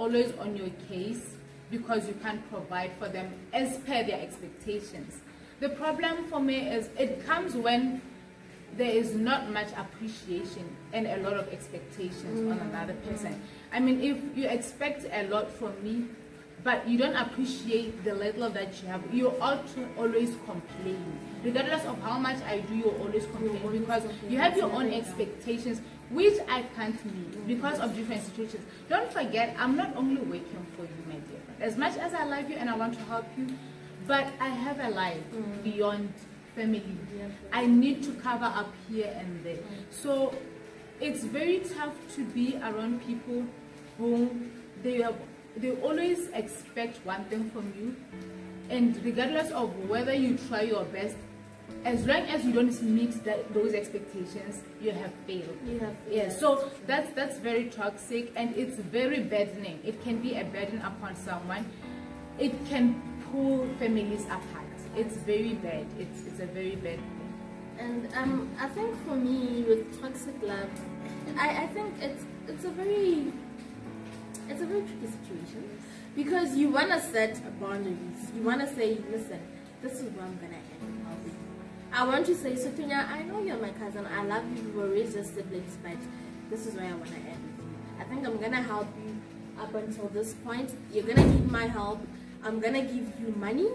always on your case because you can't provide for them as per their expectations. The problem for me is it comes when there is not much appreciation and a lot of expectations on another person. I mean, if you expect a lot from me, but you don't appreciate the little that you have, you ought to always complain. Regardless of how much I do, you always complain because you have your own expectations, which I can't meet because of different situations. Don't forget, I'm not only working for you, my dear friend. As much as I love you and I want to help you, but I have a life beyond family. I need to cover up here and there. So it's very tough to be around people who they always expect one thing from you, and regardless of whether you try your best, as long as you don't meet those expectations, you have failed. Yeah, so that's very toxic, and it's very burdening. It can be a burden upon someone. It can pull families apart. It's very bad. It's a very bad thing. And I think for me with toxic love, I think it's a very tricky situation, because you want to set boundaries. You want to say, listen, this is where I'm gonna end. I want to say, Sotunya, I know you're my cousin. I love you. We were raised as siblings, but this is where I want to end with you. I think I'm gonna help you up until this point. You're gonna need my help. I'm gonna give you money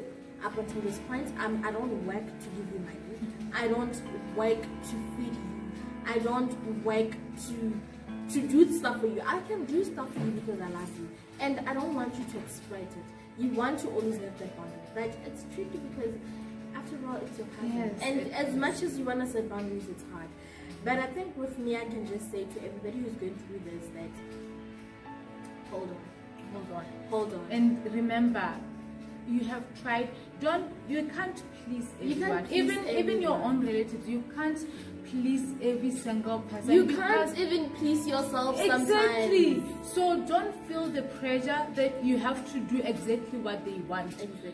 up until this point. I don't work to give you money. I don't work to feed you. I don't work to do stuff for you. I can do stuff for you because I love you, and I don't want you to exploit it. You want to always have that boundary, but it's tricky because after all, it's your cousin. Yes, and as much as you want to set boundaries, it's hard. But I think with me, I can just say to everybody who's going through this that hold on. And remember, you have tried. You can't please everyone. Even your own relatives, you can't please every single person. You can't even please yourself sometimes. Exactly. So don't feel the pressure that you have to do exactly what they want. Exactly.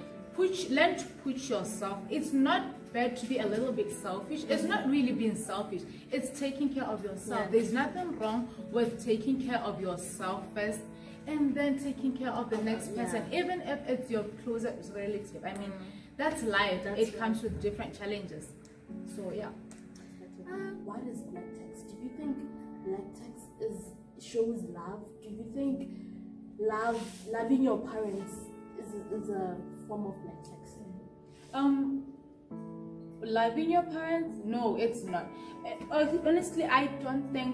Learn to push yourself. It's not bad to be a little bit selfish. It's not really being selfish. It's taking care of yourself. Yeah. There's nothing wrong with taking care of yourself first and then taking care of the next person, even if it's your closest relative. I mean, that's life. It comes with different challenges. So yeah. What is black text? Do you think black text shows love? Do you think loving your parents is a form of black text? Loving your parents? No, it's not. Honestly, I don't think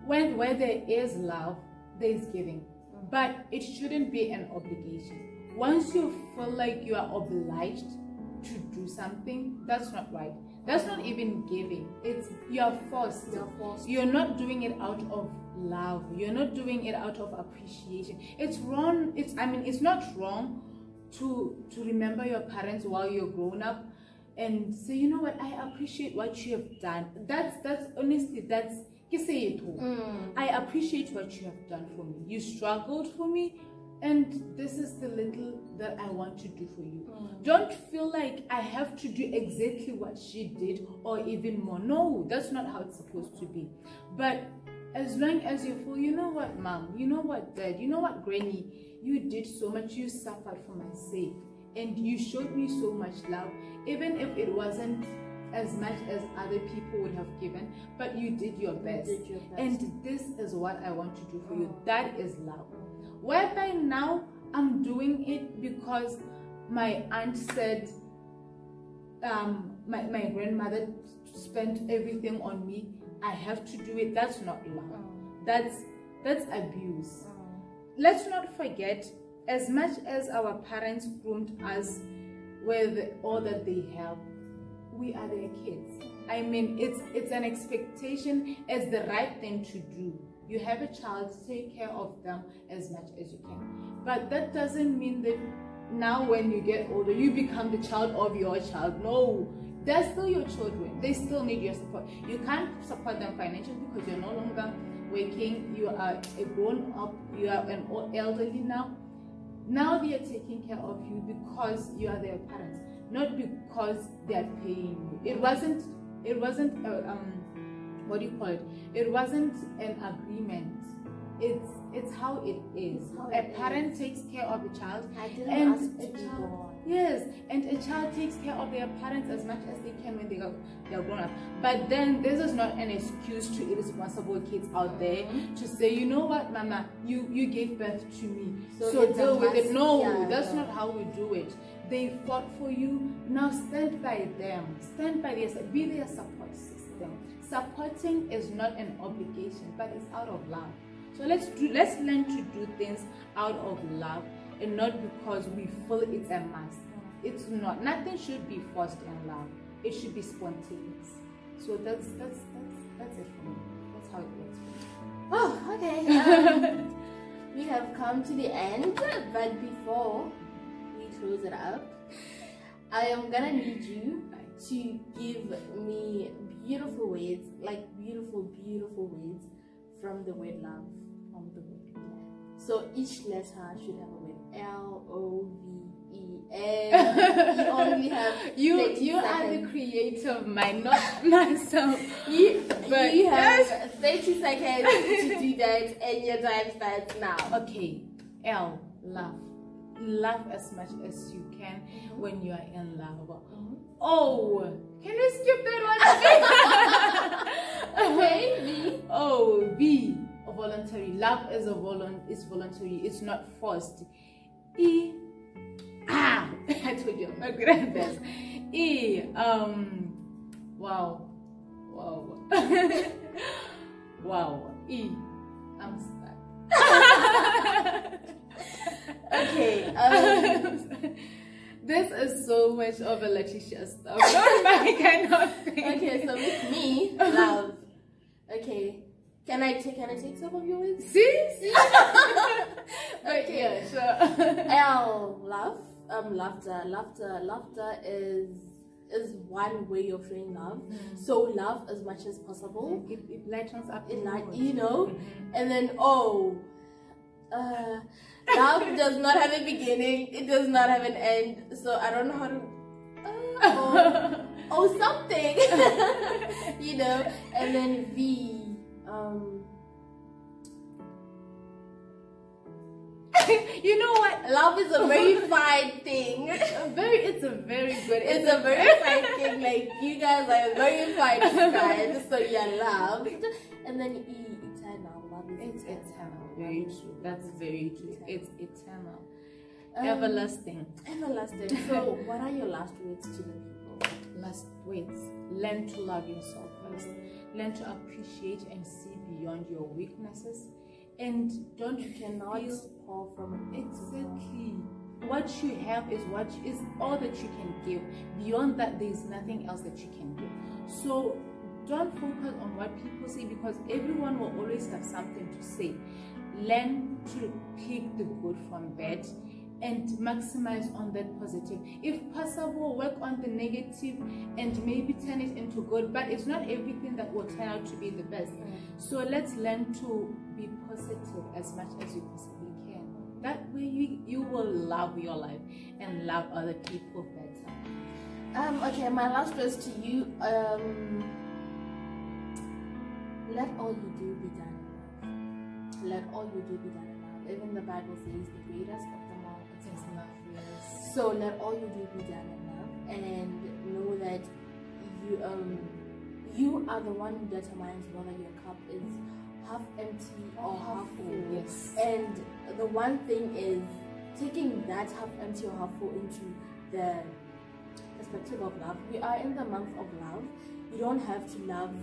where there is love, there is giving, but it shouldn't be an obligation. Once you feel like you are obliged to do something, that's not right. That's not even giving. It's you're forced. You're not doing it out of love. You're not doing it out of appreciation. It's wrong. It's not wrong to remember your parents while you're grown up and say, you know what, I appreciate what you have done. That's honestly, that's I appreciate what you have done for me. You struggled for me, and this is the little that I want to do for you. Don't feel like I have to do exactly what she did or even more. No, that's not how it's supposed to be. But as long as you feel, you know what, mom, you know what, dad, you know what, granny, you did so much, you suffered for my sake, and you showed me so much love, even if it wasn't as much as other people would have given, but you did your best. And this is what I want to do for you. That is love. Whereby now I'm doing it because my aunt said my grandmother spent everything on me, I have to do it. That's not love. That's abuse. Let's not forget, as much as our parents groomed us with all that they have, we are their kids. I mean, it's an expectation, it's the right thing to do. You have a child, take care of them as much as you can. But that doesn't mean that now when you get older, you become the child of your child. No, they're still your children. They still need your support. You can't support them financially because you're no longer working. You are a grown up, you are an elderly now. Now they are taking care of you because you are their parents, not because they are paying you. It wasn't what do you call it? It wasn't an agreement. It's how it is. How A it parent takes care of a child. I didn't And ask a to be child, born. yes, and a child takes care of their parents as much as they can when they are grown up. But then this is not an excuse to irresponsible kids out there to say, you know what, Mama, you gave birth to me, so deal with it. No, that's not how we do it. They fought for you. Now stand by them. Stand by their side. Be their support system. Supporting is not an obligation, but it's out of love. So let's learn to do things out of love and not because we feel it's a must. It's not. Nothing should be forced in love. It should be spontaneous. So that's it for me. That's how it works. Oh, okay. We have come to the end, but before we close it up, I am gonna need you to give me beautiful words, like beautiful words from the word love. From the word love. So each letter should have a word. L-O-V-E-N. You only have you are seconds. the creative mind, not myself. You have 30 seconds to do that, and your time starts now. Okay. L, love. Love as much as you can when you are in love. Oh, can we skip that one? Okay. V. Oh, V, voluntary. Love is is voluntary. It's not forced. E. I told you I'm not good at this. E. Wow. Wow. E. I'm stuck. Okay. This is so much of a Laticia stuff. I cannot think. Okay, so with me, love. Okay. Can I take some of your words? See? But okay. yeah, sure. L, love. Laughter is one way of showing love. So laugh as much as possible. It lightens up. You know. And then O. Love does not have a beginning. It does not have an end. So I don't know how to. Something. You know. And then V. You know what? Love is a very fine thing. It's a very good. It's a very fine thing. Like you guys are very fine guys. So you're loved. And then E, eternal. Love is eternal. Very true. That's very true. It's eternal. Everlasting. So what are your last words to the people? Last words. Learn to love yourself first. Learn to appreciate and see beyond your weaknesses. And you cannot pour from it. Exactly. What you have is all that you can give. Beyond that, there is nothing else that you can give. So don't focus on what people say, because everyone will always have something to say. Learn to pick the good from bad and maximize on that positive. If possible, work on the negative and maybe turn it into good, but it's not everything that will turn out to be the best. So let's learn to be positive as much as you possibly can. That way you will love your life and love other people better. Okay, my last words to you, let all you do be done in love. Let all you do be done in love. Even the Bible says the greatest of them all is love. Yes. So let all you do be done in love, and know that you are the one who determines whether your cup is half empty or half full. Yes. And the one thing is taking that half empty or half full into the perspective of love. We are in the month of love. You don't have to love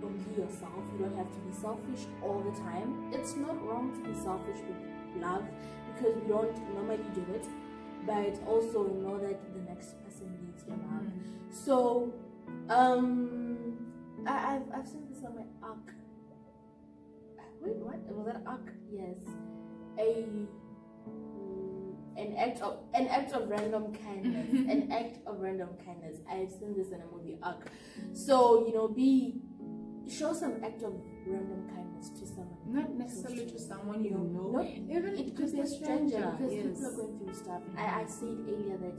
only yourself. You don't have to be selfish all the time. It's not wrong to be selfish with love, because we don't normally do it, but also know that the next person needs your love. So I've seen this on my arc. Wait, what was that arc? Yes, an act of random kindness. An act of random kindness. I've seen this in a movie, Arc. So show some act of random kindness to someone. Not necessarily to someone you know. Even it could be a stranger, because people are going through stuff. I said earlier that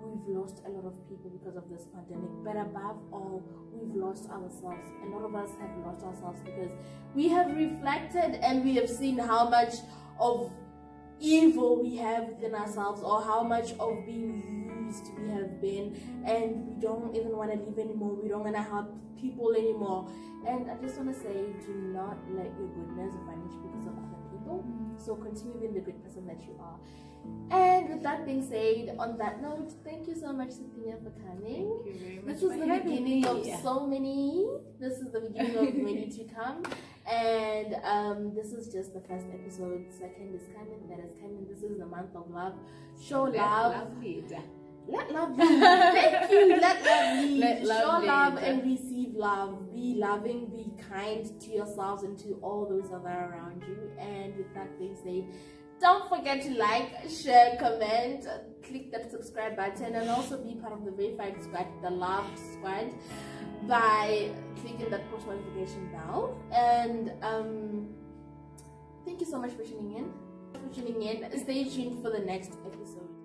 we've lost a lot of people because of this pandemic, but above all, we've lost ourselves. A lot of us have lost ourselves because we have reflected and we have seen how much of evil we have within ourselves, or how much of being used we have been, and we don't even want to live anymore. We don't want to help people anymore. And I just want to say, do not let your goodness vanish because of other people. So continue being the good person that you are. And with that being said, on that note, thank you so much, Cynthia, for coming. Thank you very much. This is the beginning of so many. This is the beginning of many to come. And this is just the first episode. Second is coming. That is coming. This is the month of love. Show love. Let love be. Thank you. Let love be. Show love and receive love. Be loving. Be kind to yourselves and to all those that are around you. And with that being said, don't forget to like, share, comment, click that subscribe button, and also be part of the verified squad, the love squad, by clicking that post notification bell. And thank you so much for tuning in. Stay tuned for the next episode.